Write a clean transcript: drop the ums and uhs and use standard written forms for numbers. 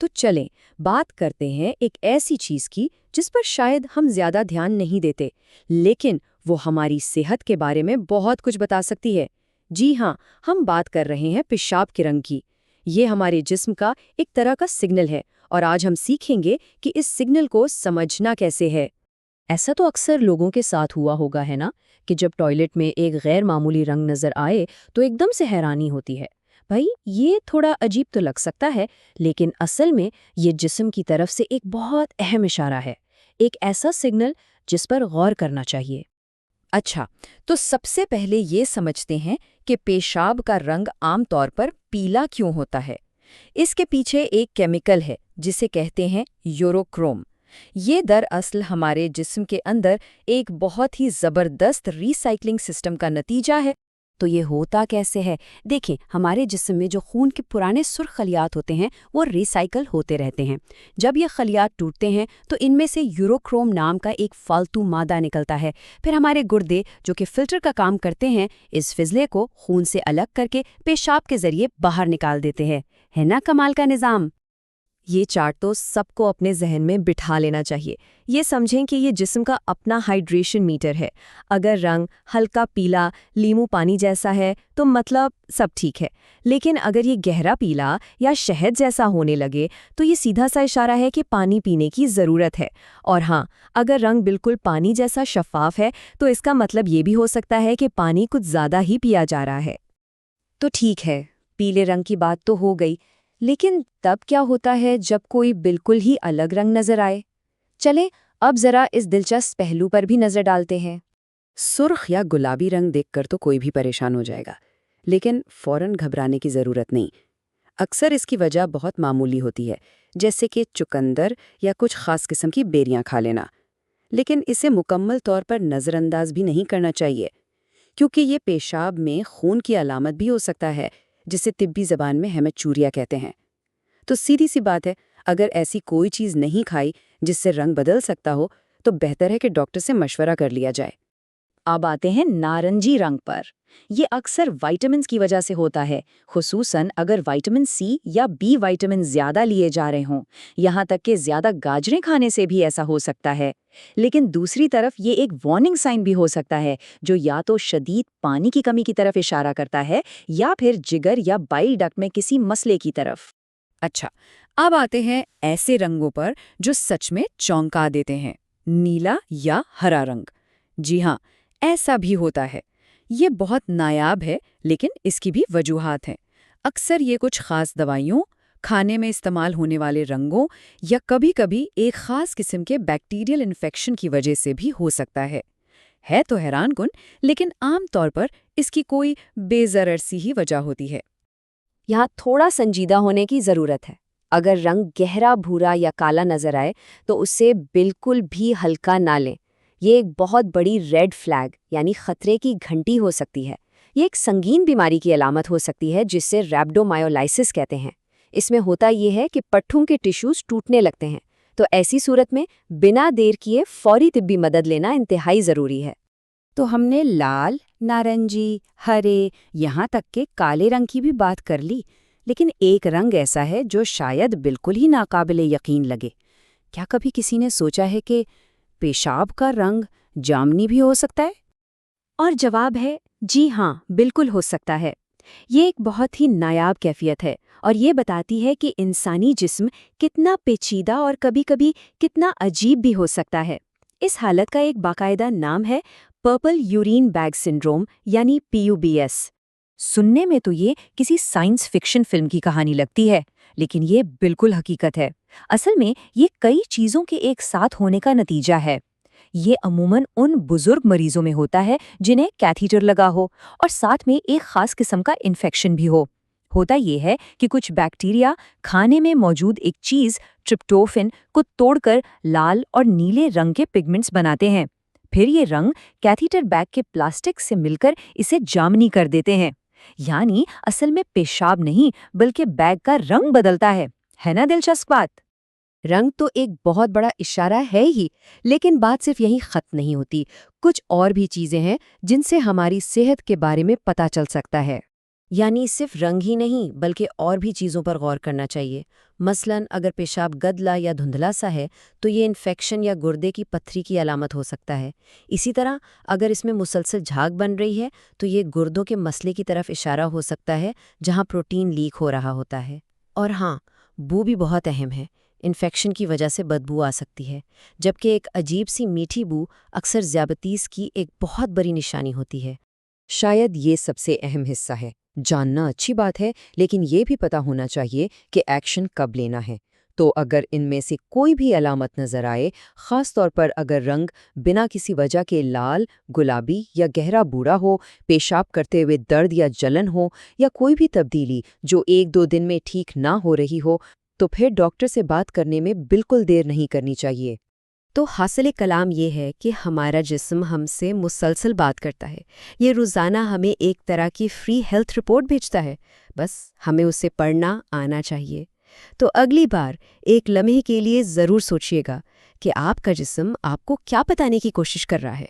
तो चलें बात करते हैं एक ऐसी चीज की जिस पर शायद हम ज्यादा ध्यान नहीं देते, लेकिन वो हमारी सेहत के बारे में बहुत कुछ बता सकती है। जी हाँ, हम बात कर रहे हैं पेशाब के रंग की। ये हमारे जिस्म का एक तरह का सिग्नल है और आज हम सीखेंगे कि इस सिग्नल को समझना कैसे है। ऐसा तो अक्सर लोगों के साथ हुआ होगा है ना, कि जब टॉयलेट में एक गैर मामूली रंग नजर आए तो एकदम से हैरानी होती है। भाई ये थोड़ा अजीब तो लग सकता है, लेकिन असल में ये जिस्म की तरफ से एक बहुत अहम इशारा है, एक ऐसा सिग्नल जिस पर गौर करना चाहिए। अच्छा, तो सबसे पहले ये समझते हैं कि पेशाब का रंग आमतौर पर पीला क्यों होता है। इसके पीछे एक केमिकल है जिसे कहते हैं यूरोक्रोम। ये दरअसल हमारे जिस्म के अंदर एक बहुत ही ज़बरदस्त रीसाइक्लिंग सिस्टम का नतीजा है। तो ये होता कैसे है? देखिए, हमारे जिस्म में जो खून के पुराने सुर्ख खलियात होते हैं वो रिसाइकल होते रहते हैं। जब ये खलियात टूटते हैं तो इनमें से यूरोक्रोम नाम का एक फालतू मादा निकलता है। फिर हमारे गुर्दे, जो कि फिल्टर का काम करते हैं, इस फिजले को खून से अलग करके पेशाब के जरिए बाहर निकाल देते हैं। है ना कमाल का निज़ाम? ये चार्ट तो सबको अपने जहन में बिठा लेना चाहिए। ये समझें कि ये जिस्म का अपना हाइड्रेशन मीटर है। अगर रंग हल्का पीला, लीमू पानी जैसा है तो मतलब सब ठीक है, लेकिन अगर ये गहरा पीला या शहद जैसा होने लगे तो ये सीधा सा इशारा है कि पानी पीने की ज़रूरत है। और हाँ, अगर रंग बिल्कुल पानी जैसा शफाफ है तो इसका मतलब ये भी हो सकता है कि पानी कुछ ज़्यादा ही पिया जा रहा है। तो ठीक है, पीले रंग की बात तो हो गई, लेकिन तब क्या होता है जब कोई बिल्कुल ही अलग रंग नजर आए? चलें अब जरा इस दिलचस्प पहलू पर भी नजर डालते हैं। सुर्ख या गुलाबी रंग देखकर तो कोई भी परेशान हो जाएगा, लेकिन फौरन घबराने की जरूरत नहीं। अक्सर इसकी वजह बहुत मामूली होती है, जैसे कि चुकंदर या कुछ खास किस्म की बेरियां खा लेना। लेकिन इसे मुकम्मल तौर पर नज़रअंदाज भी नहीं करना चाहिए, क्योंकि ये पेशाब में खून की अलामत भी हो सकता है, जिसे तिब्बी ज़बान में हेमेचूरिया कहते हैं। तो सीधी सी बात है, अगर ऐसी कोई चीज़ नहीं खाई जिससे रंग बदल सकता हो, तो बेहतर है कि डॉक्टर से मशवरा कर लिया जाए। अब आते हैं नारंगी रंग पर। ये अक्सर विटामिन्स की वजह से होता है, खुसूसन अगर विटामिन सी या बी विटामिन ज़्यादा लिए जा रहे हों। यहाँ तक कि ज़्यादा गाजरें खाने से भी ऐसा हो सकता है। लेकिन दूसरी तरफ ये एक वार्निंग साइन भी हो सकता है, जो या तो शदीद पानी की कमी की तरफ इशारा करता है या फिर जिगर या बाइल डक्ट में किसी मसले की तरफ। अच्छा, अब आते हैं ऐसे रंगों पर जो सच में चौंका देते हैं, नीला या हरा रंग। जी हाँ, ऐसा भी होता है। ये बहुत नायाब है, लेकिन इसकी भी वजूहात हैं। अक्सर ये कुछ खास दवाइयों, खाने में इस्तेमाल होने वाले रंगों या कभी-कभी एक खास किस्म के बैक्टीरियल इन्फेक्शन की वजह से भी हो सकता है। है तो हैरानकुन, लेकिन आम तौर पर इसकी कोई बेज़रर सी ही वजह होती है। यहाँ थोड़ा संजीदा होने की ज़रूरत है। अगर रंग गहरा भूरा या काला नजर आए तो उसे बिल्कुल भी हल्का ना लें। ये एक बहुत बड़ी रेड फ्लैग यानी खतरे की घंटी हो सकती है। ये एक संगीन बीमारी की अलामत हो सकती है जिसे रैब्डोमायोलाइसिस कहते हैं। इसमें होता ये है कि पट्ठों के टिश्यूज टूटने लगते हैं। तो ऐसी सूरत में बिना देर किए फौरी तिब्बी मदद लेना इंतहाई ज़रूरी है। तो हमने लाल, नारंगी, हरे, यहाँ तक के काले रंग की भी बात कर ली, लेकिन एक रंग ऐसा है जो शायद बिल्कुल ही नाकाबिले यकीन लगे। क्या कभी किसी ने सोचा है कि पेशाब का रंग जामनी भी हो सकता है? और जवाब है जी हाँ, बिल्कुल हो सकता है। ये एक बहुत ही नायाब कैफियत है और ये बताती है कि इंसानी जिस्म कितना पेचीदा और कभी-कभी कितना अजीब भी हो सकता है। इस हालत का एक बाकायदा नाम है पर्पल यूरिन बैग सिंड्रोम यानी PUBS। सुनने में तो ये किसी साइंस फिक्शन फिल्म की कहानी लगती है, लेकिन ये बिल्कुल हकीकत है। असल में ये कई चीज़ों के एक साथ होने का नतीजा है। ये अमूमन उन बुजुर्ग मरीजों में होता है जिन्हें कैथीटर लगा हो और साथ में एक खास किस्म का इन्फेक्शन भी हो। होता ये है कि कुछ बैक्टीरिया खाने में मौजूद एक चीज़ ट्रिप्टोफैन को तोड़कर लाल और नीले रंग के पिगमेंट्स बनाते हैं। फिर ये रंग कैथीटर बैग के प्लास्टिक से मिलकर इसे जामनी कर देते हैं। यानी असल में पेशाब नहीं बल्कि बैग का रंग बदलता है ना दिलचस्प बात? रंग तो एक बहुत बड़ा इशारा है ही, लेकिन बात सिर्फ यहीं खत्म नहीं होती। कुछ और भी चीजें हैं जिनसे हमारी सेहत के बारे में पता चल सकता है। यानी सिर्फ रंग ही नहीं बल्कि और भी चीज़ों पर गौर करना चाहिए। मसलन अगर पेशाब गदला या धुंधला सा है तो ये इन्फेक्शन या गुर्दे की पत्थरी की अलामत हो सकता है। इसी तरह अगर इसमें मुसलसल झाग बन रही है तो ये गुर्दों के मसले की तरफ इशारा हो सकता है, जहाँ प्रोटीन लीक हो रहा होता है। और हाँ, बू भी बहुत अहम है। इन्फेक्शन की वजह से बदबू आ सकती है, जबकि एक अजीब सी मीठी बू अक्सर ज़्यादतीस की एक बहुत बड़ी निशानी होती है। शायद ये सबसे अहम हिस्सा है। जानना अच्छी बात है, लेकिन ये भी पता होना चाहिए कि एक्शन कब लेना है। तो अगर इनमें से कोई भी अलामत नजर आए, खास तौर पर अगर रंग बिना किसी वजह के लाल, गुलाबी या गहरा भूरा हो, पेशाब करते हुए दर्द या जलन हो, या कोई भी तब्दीली जो 1-2 दिन में ठीक ना हो रही हो, तो फिर डॉक्टर से बात करने में बिल्कुल देर नहीं करनी चाहिए। तो हासिल कलाम ये है कि हमारा जिस्म हमसे मुसलसल बात करता है। ये रोज़ाना हमें एक तरह की फ्री हेल्थ रिपोर्ट भेजता है, बस हमें उसे पढ़ना आना चाहिए। तो अगली बार एक लम्हे के लिए ज़रूर सोचिएगा कि आपका जिस्म आपको क्या बताने की कोशिश कर रहा है।